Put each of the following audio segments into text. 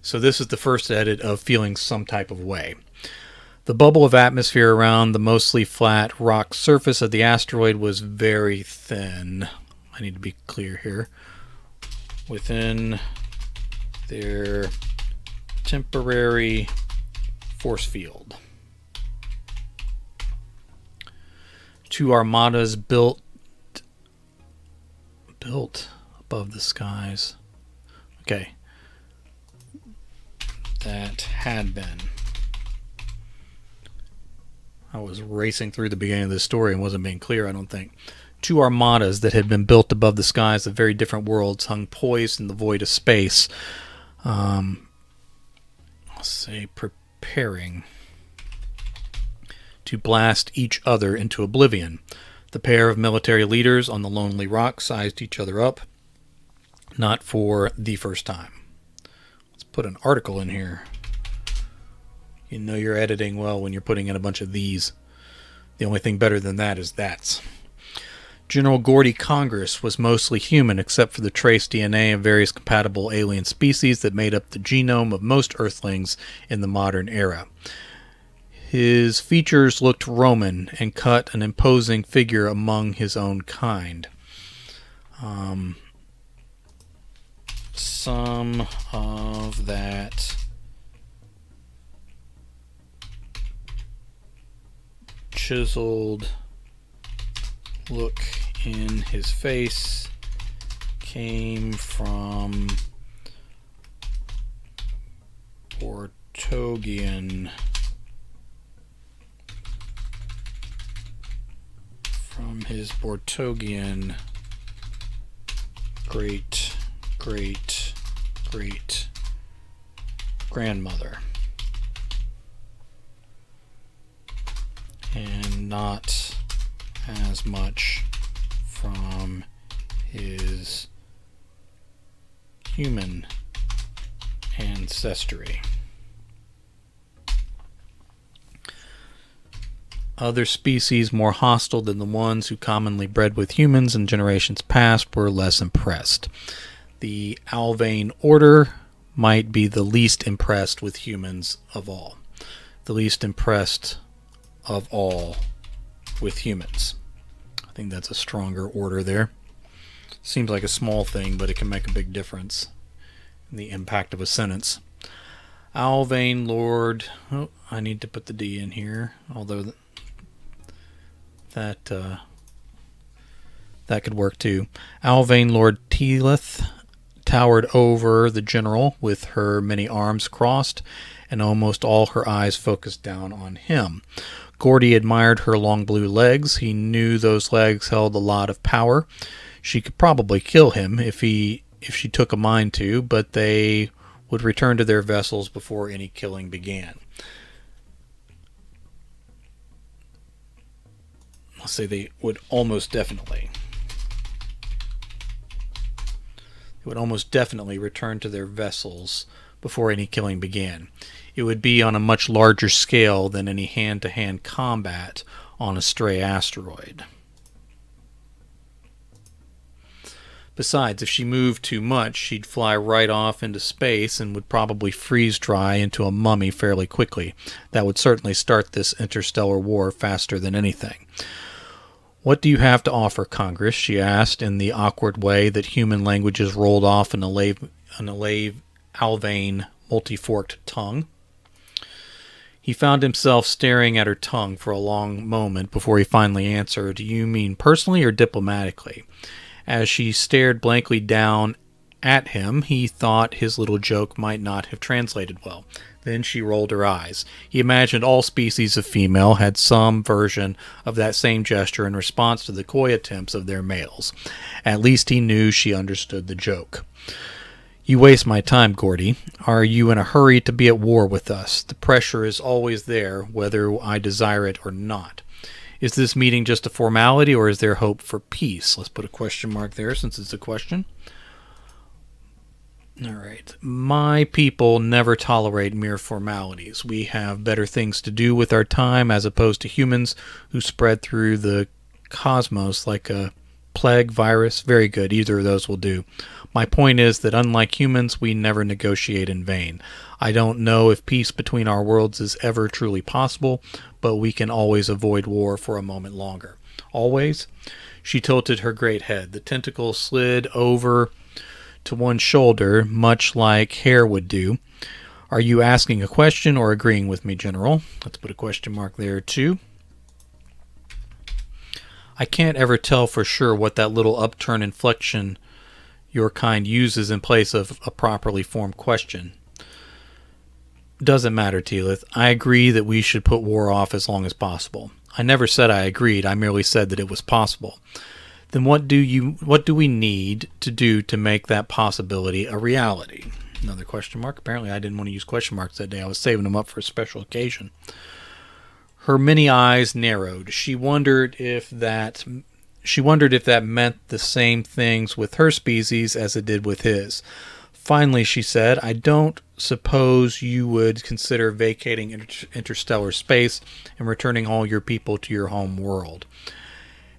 So this is the first edit of feeling some type of way. The bubble of atmosphere around the mostly flat rock surface of the asteroid was very thin. I need to be clear here. Within their temporary force field. Two armadas built above the skies. Okay. That had been. I was racing through the beginning of this story and wasn't being clear, I don't think. Two armadas that had been built above the skies of very different worlds hung poised in the void of space. Let's say preparing to blast each other into oblivion. The pair of military leaders on the lonely rock sized each other up, not for the first time. Let's put an article in here. You know you're editing well when you're putting in a bunch of these. The only thing better than that is that's. General Gordy Congress was mostly human except for the trace DNA of various compatible alien species that made up the genome of most Earthlings in the modern era. His features looked Roman and cut an imposing figure among his own kind. Some of that chiseled look in his face came from Bortogian. From his Bortogian great grandmother. And not as much from his human ancestry. Other species more hostile than the ones who commonly bred with humans in generations past were less impressed. The Alvane order might be the least impressed with humans of all. The least impressed of all with humans. I think that's a stronger order there. Seems like a small thing, but it can make a big difference in the impact of a sentence. Alvane Lord... Oh, I need to put the D in here, although that could work too. Alvane Lord Teelith towered over the general with her many arms crossed and almost all her eyes focused down on him. Gordy admired her long blue legs. He knew those legs held a lot of power. She could probably kill him if she took a mind to, but they would return to their vessels before any killing began. I'll say they would almost definitely. They would almost definitely return to their vessels before any killing began. It would be on a much larger scale than any hand-to-hand combat on a stray asteroid. Besides, if she moved too much, she'd fly right off into space and would probably freeze dry into a mummy fairly quickly. That would certainly start this interstellar war faster than anything. "What do you have to offer, Congress?" she asked in the awkward way that human languages rolled off in a lave Alvane multi-forked tongue. He found himself staring at her tongue for a long moment before he finally answered, "Do you mean personally or diplomatically?" As she stared blankly down at him, he thought his little joke might not have translated well. Then she rolled her eyes. He imagined all species of female had some version of that same gesture in response to the coy attempts of their males. At least he knew she understood the joke. "You waste my time, Gordy. Are you in a hurry to be at war with us? The pressure is always there, whether I desire it or not. Is this meeting just a formality, or is there hope for peace?" Let's put a question mark there since it's a question. All right. "My people never tolerate mere formalities. We have better things to do with our time as opposed to humans who spread through the cosmos like a Plague, virus, very good. Either of those will do. My point is that unlike humans, we never negotiate in vain. I don't know if peace between our worlds is ever truly possible, but we can always avoid war for a moment longer. Always? She tilted her great head. The tentacle slid over to one shoulder, much like hair would do. Are you asking a question or agreeing with me, General? Let's put a question mark there, too. I can't ever tell for sure what that little upturn inflection your kind uses in place of a properly formed question. Doesn't matter, Teelith. I agree that we should put war off as long as possible. I never said I agreed. I merely said that it was possible. Then what do we need to do to make that possibility a reality? Another question mark. Apparently I didn't want to use question marks that day. I was saving them up for a special occasion. Her many eyes narrowed. She wondered if that meant the same things with her species as it did with his. Finally, she said, I don't suppose you would consider vacating interstellar space and returning all your people to your home world.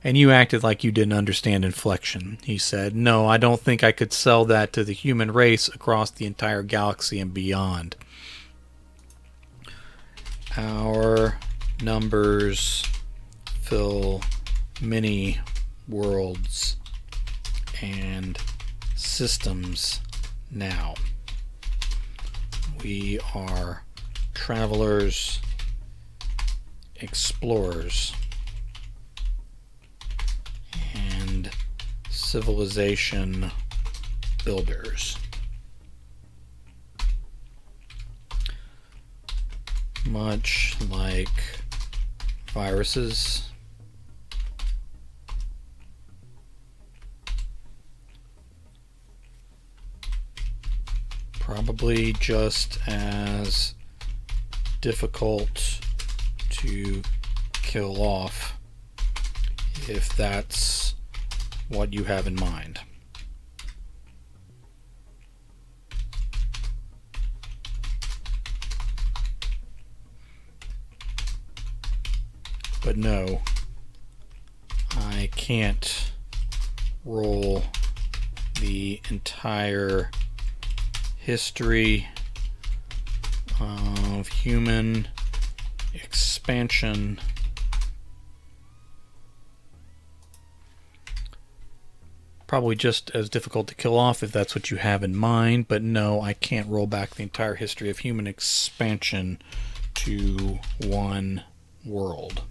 And you acted like you didn't understand inflection, he said. No, I don't think I could sell that to the human race across the entire galaxy and beyond. Our numbers fill many worlds and systems now. We are travelers, explorers, and civilization builders. Much like viruses, probably just as difficult to kill off, if that's what you have in mind. But no, I can't roll the entire history of human expansion probably just as difficult to kill off if that's what you have in mind, but no, I can't roll back the entire history of human expansion to one world.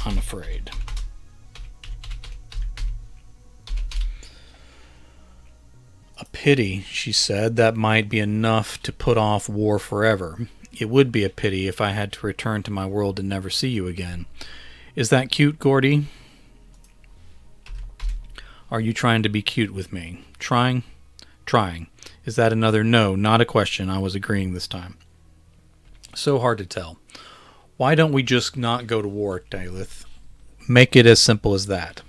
I'm afraid. A pity, she said. That might be enough to put off war forever. It would be a pity if I had to return to my world and never see you again. Is that cute, Gordy? Are you trying to be cute with me? Trying? Trying. Is that another no? Not a question. I was agreeing this time. So hard to tell. Why don't we just not go to war, Daleth? Make it as simple as that.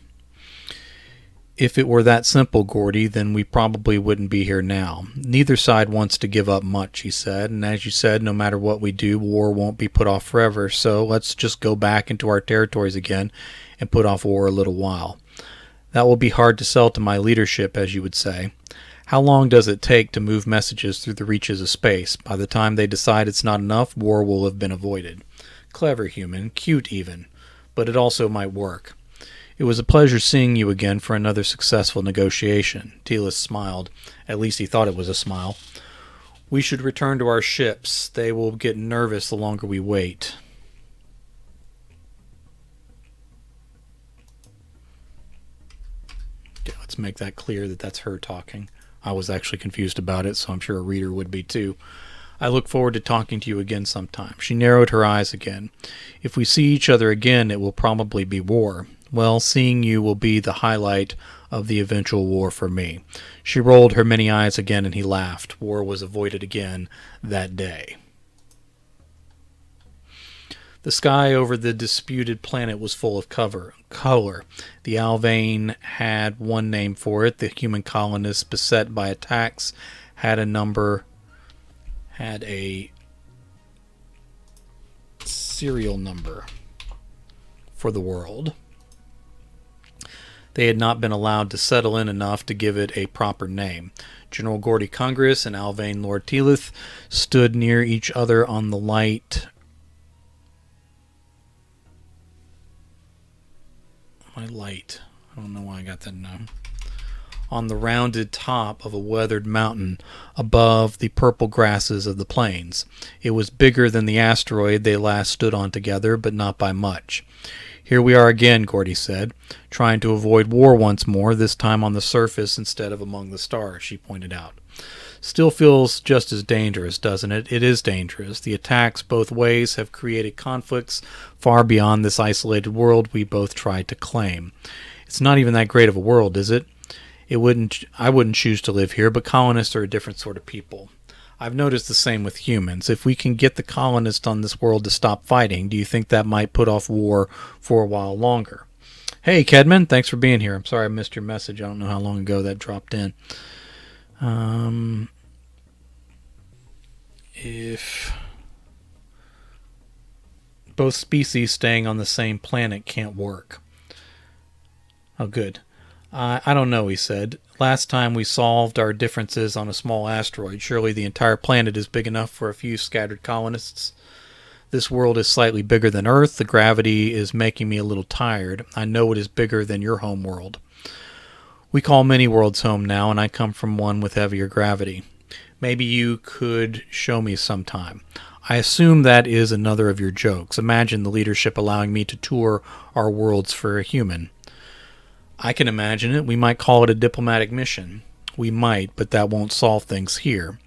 If it were that simple, Gordy, then we probably wouldn't be here now. Neither side wants to give up much, he said, and as you said, no matter what we do, war won't be put off forever, so let's just go back into our territories again and put off war a little while. That will be hard to sell to my leadership, as you would say. How long does it take to move messages through the reaches of space? By the time they decide it's not enough, war will have been avoided. Clever human, cute even, but it also might work. It was a pleasure seeing you again for another successful negotiation. Telis smiled. At least he thought it was a smile. We should return to our ships. They will get nervous the longer we wait. Okay, let's make that clear that that's her talking. I was actually confused about it, so I'm sure a reader would be too. I look forward to talking to you again sometime. She narrowed her eyes again. If we see each other again, it will probably be war. Well, seeing you will be the highlight of the eventual war for me. She rolled her many eyes again, and he laughed. War was avoided again that day. The sky over the disputed planet was full of color. The Alvain had one name for it. The human colonists, beset by attacks, had a serial number for the world. They had not been allowed to settle in enough to give it a proper name. General Gordy Congress and Alvain Lord Teelith stood near each other on the light. My light. I don't know why I got that now. On the rounded top of a weathered mountain above the purple grasses of the plains. It was bigger than the asteroid they last stood on together, but not by much. Here we are again, Gordy said, trying to avoid war once more, this time on the surface instead of among the stars, she pointed out. Still feels just as dangerous, doesn't it? It is dangerous. The attacks both ways have created conflicts far beyond this isolated world we both tried to claim. It's not even that great of a world, is it? I wouldn't choose to live here, but colonists are a different sort of people. I've noticed the same with humans. If we can get the colonists on this world to stop fighting, do you think that might put off war for a while longer? Hey, Kedman, thanks for being here. I'm sorry I missed your message. I don't know how long ago that dropped in. If both species staying on the same planet can't work. Oh, good. I don't know, he said. Last time we solved our differences on a small asteroid. Surely the entire planet is big enough for a few scattered colonists. This world is slightly bigger than Earth. The gravity is making me a little tired. I know it is bigger than your home world. We call many worlds home now, and I come from one with heavier gravity. Maybe you could show me sometime. I assume that is another of your jokes. Imagine the leadership allowing me to tour our worlds for a human. I can imagine it. We might call it a diplomatic mission. We might, but that won't solve things here.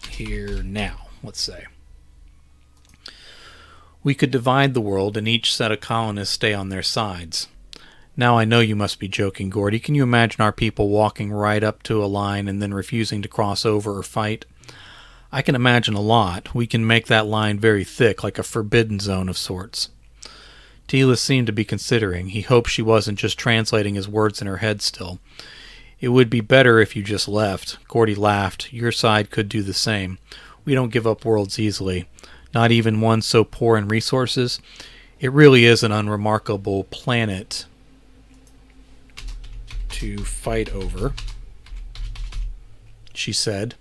Here now, let's say. We could divide the world and each set of colonists stay on their sides. Now I know you must be joking, Gordy. Can you imagine our people walking right up to a line and then refusing to cross over or fight? I can imagine a lot. We can make that line very thick, like a forbidden zone of sorts. Teela seemed to be considering. He hoped she wasn't just translating his words in her head still. It would be better if you just left. Gordy laughed. Your side could do the same. We don't give up worlds easily. Not even one so poor in resources. It really is an unremarkable planet to fight over, she said.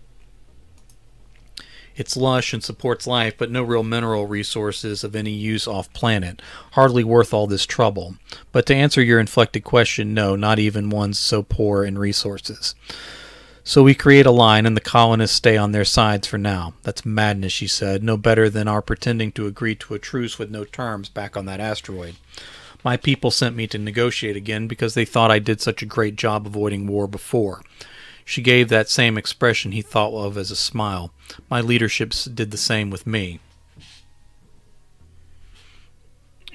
It's lush and supports life, but no real mineral resources of any use off-planet. Hardly worth all this trouble. But to answer your inflected question, no, not even one so poor in resources. So we create a line and the colonists stay on their sides for now. That's madness, she said. No better than our pretending to agree to a truce with no terms back on that asteroid. My people sent me to negotiate again because they thought I did such a great job avoiding war before. She gave that same expression he thought of as a smile. My leadership did the same with me.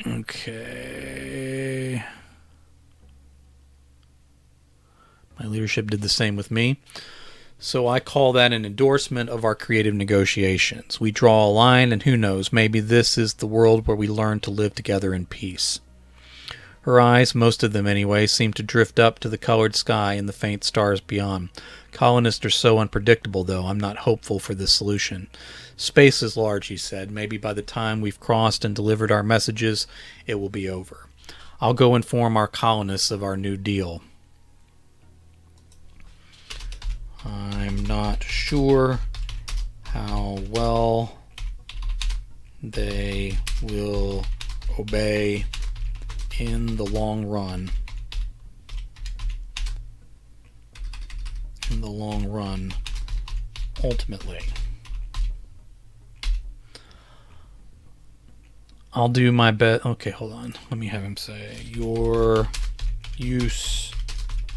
Okay. My leadership did the same with me. So I call that an endorsement of our creative negotiations. We draw a line, and who knows, maybe this is the world where we learn to live together in peace. Her eyes, most of them anyway, seemed to drift up to the colored sky and the faint stars beyond. Colonists are so unpredictable, though. I'm not hopeful for this solution. Space is large, he said. Maybe by the time we've crossed and delivered our messages, it will be over. I'll go inform our colonists of our new deal. I'm not sure how well they will obey in the long run. In the long run, ultimately. I'll do my best. Okay, hold on. Let me have him say, your use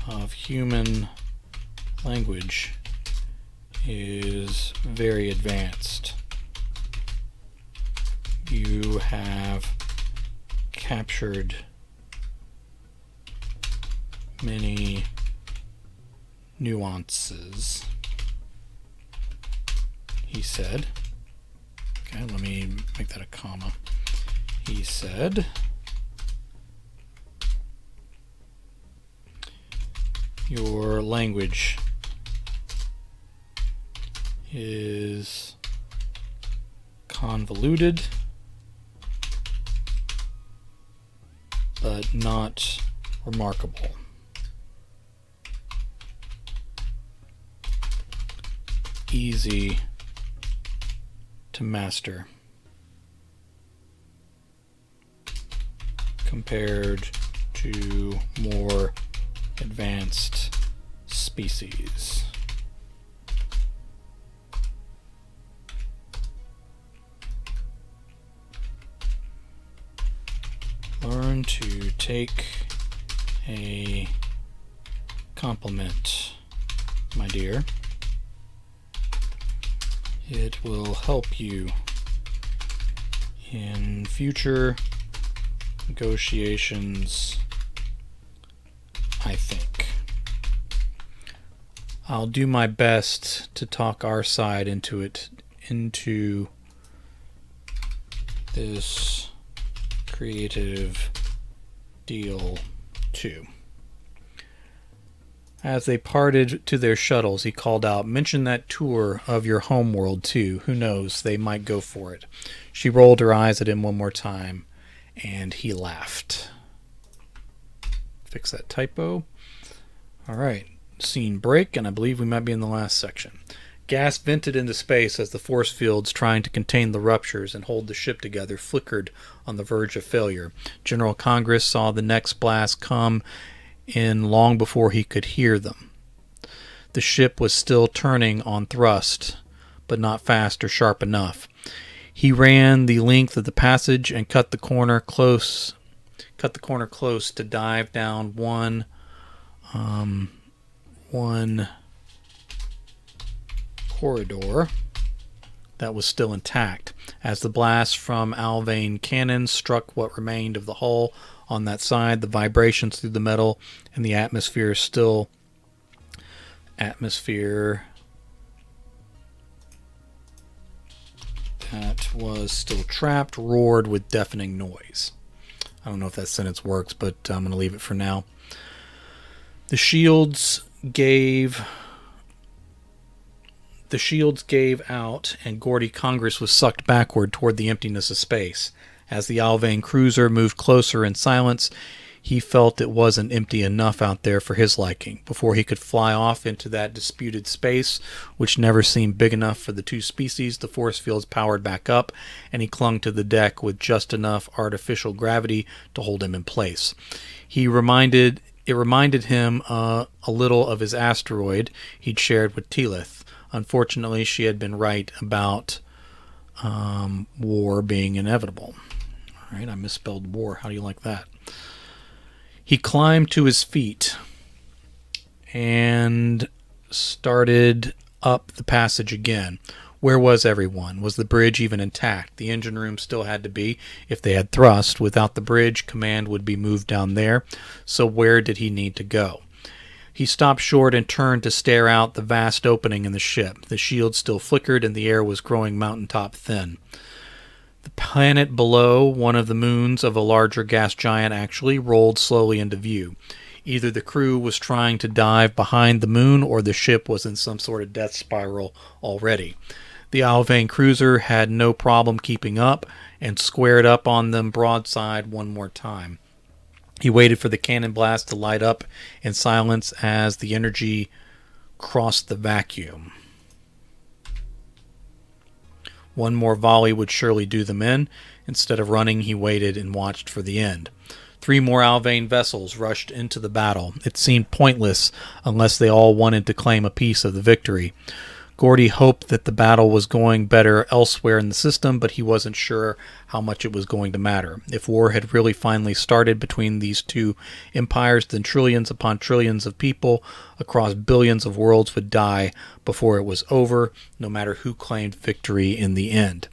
of human language is very advanced. You have captured many nuances, he said. Okay, let me make that a comma. He said, your language is convoluted but not remarkable. Easy to master compared to more advanced species. Learn to take a compliment, my dear. It will help you in future negotiations, I think. I'll do my best to talk our side into this creative deal too. As they parted to their shuttles, he called out, "Mention that tour of your homeworld, too. Who knows, they might go for it." She rolled her eyes at him one more time, and he laughed. Fix that typo. All right, scene break, and I believe we might be in the last section. Gas vented into space as the force fields trying to contain the ruptures and hold the ship together flickered on the verge of failure. General Congress saw the next blast come in long before he could hear them. The ship was still turning on thrust, but not fast or sharp enough. He ran the length of the passage and cut the corner close to dive down one corridor that was still intact. As the blast from Alvane cannons struck what remained of the hull on that side, the vibrations through the metal and the atmosphere that was still trapped roared with deafening noise. I don't know if that sentence works, but I'm going to leave it for now. The shields gave out, and Gordy Congress was sucked backward toward the emptiness of space. As the Alvane cruiser moved closer in silence, he felt it wasn't empty enough out there for his liking. Before he could fly off into that disputed space, which never seemed big enough for the two species, the force fields powered back up, and he clung to the deck with just enough artificial gravity to hold him in place. It reminded him a little of his asteroid he'd shared with Telith. Unfortunately, she had been right about war being inevitable. All right, I misspelled war. How do you like that? He climbed to his feet and started up the passage again. Where was everyone? Was the bridge even intact? The engine room still had to be, if they had thrust. Without the bridge, command would be moved down there. So where did he need to go? He stopped short and turned to stare out the vast opening in the ship. The shield still flickered, and the air was growing mountaintop thin. The planet below, one of the moons of a larger gas giant, actually rolled slowly into view. Either the crew was trying to dive behind the moon, or the ship was in some sort of death spiral already. The Alvane cruiser had no problem keeping up, and squared up on them broadside one more time. He waited for the cannon blast to light up in silence as the energy crossed the vacuum. One more volley would surely do them in. Instead of running, he waited and watched for the end. 3 more Alvane vessels rushed into the battle. It seemed pointless unless they all wanted to claim a piece of the victory. Gordy hoped that the battle was going better elsewhere in the system, but he wasn't sure how much it was going to matter. If war had really finally started between these two empires, then trillions upon trillions of people across billions of worlds would die before it was over, no matter who claimed victory in the end.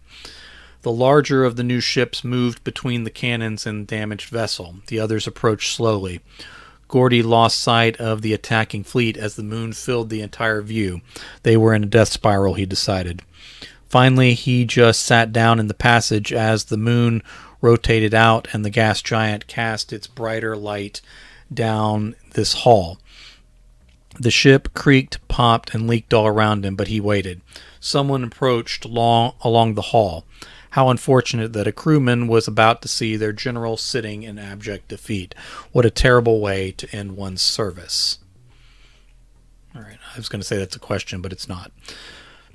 The larger of the new ships moved between the cannons and the damaged vessel. The others approached slowly. Gordy lost sight of the attacking fleet as the moon filled the entire view. They were in a death spiral, he decided. Finally, he just sat down in the passage as the moon rotated out and the gas giant cast its brighter light down this hall. The ship creaked, popped, and leaked all around him, but he waited. Someone approached along the hall. How unfortunate that a crewman was about to see their general sitting in abject defeat. What a terrible way to end one's service. All right, I was going to say that's a question, but it's not.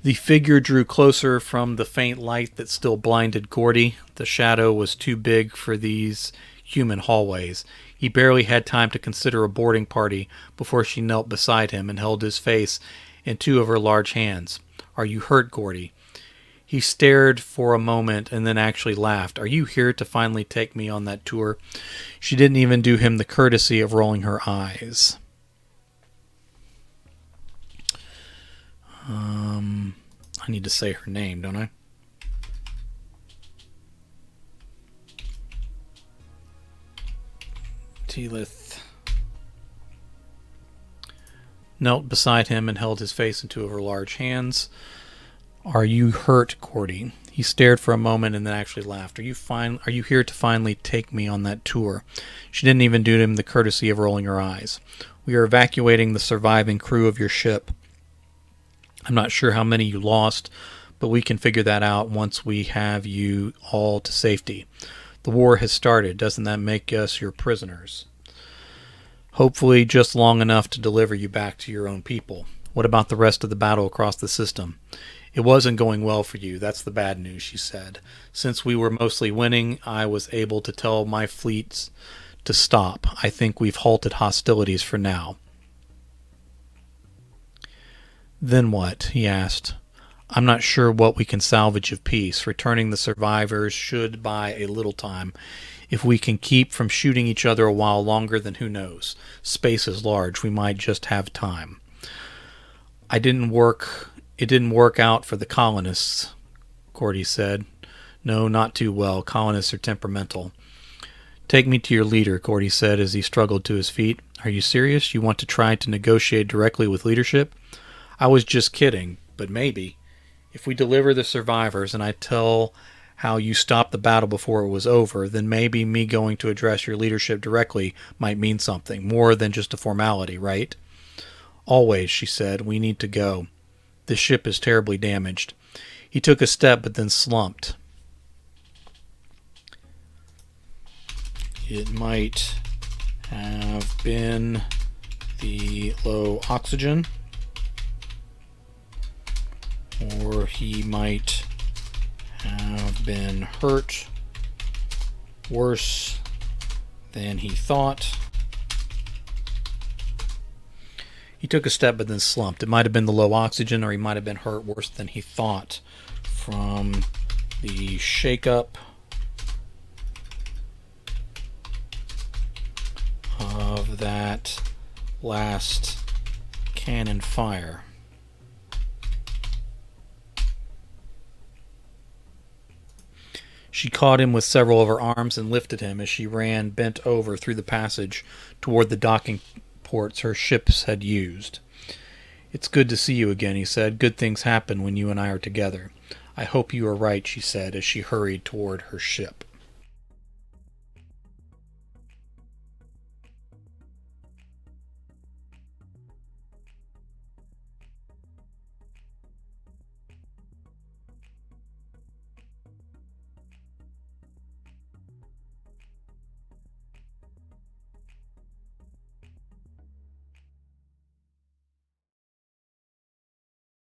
The figure drew closer from the faint light that still blinded Gordy. The shadow was too big for these human hallways. He barely had time to consider a boarding party before she knelt beside him and held his face in two of her large hands. Are you hurt, Gordy? He stared for a moment and then actually laughed. Are you here to finally take me on that tour? She didn't even do him the courtesy of rolling her eyes. I need to say her name, don't I? Teelith knelt beside him and held his face in two of her large hands. Are you hurt, Gordy? He stared for a moment and then actually laughed. Are you here to finally take me on that tour? She didn't even do him the courtesy of rolling her eyes. We are evacuating the surviving crew of your ship. I'm not sure how many you lost, but we can figure that out once we have you all to safety. The war has started. Doesn't that make us your prisoners? Hopefully just long enough to deliver you back to your own people. What about the rest of the battle across the system? It wasn't going well for you. That's the bad news, she said. Since we were mostly winning, I was able to tell my fleets to stop. I think we've halted hostilities for now. Then what? He asked. I'm not sure what we can salvage of peace. Returning the survivors should buy a little time. If we can keep from shooting each other a while longer, then who knows? Space is large. We might just have time. It didn't work out for the colonists, Gordy said. No, not too well. Colonists are temperamental. Take me to your leader, Gordy said as he struggled to his feet. Are you serious? You want to try to negotiate directly with leadership? I was just kidding, but maybe. If we deliver the survivors and I tell how you stopped the battle before it was over, then maybe me going to address your leadership directly might mean something, more than just a formality, right? Always, she said, we need to go. The ship is terribly damaged. He took a step but then slumped. It might have been the low oxygen. Or he might have been hurt worse than he thought. He took a step but then slumped. It might have been the low oxygen, or he might have been hurt worse than he thought from the shakeup of that last cannon fire. She caught him with several of her arms and lifted him as she ran bent over through the passage toward the docking ports her ships had used. It's good to see you again, he said. Good things happen when you and I are together. I hope you are right, she said as she hurried toward her ship.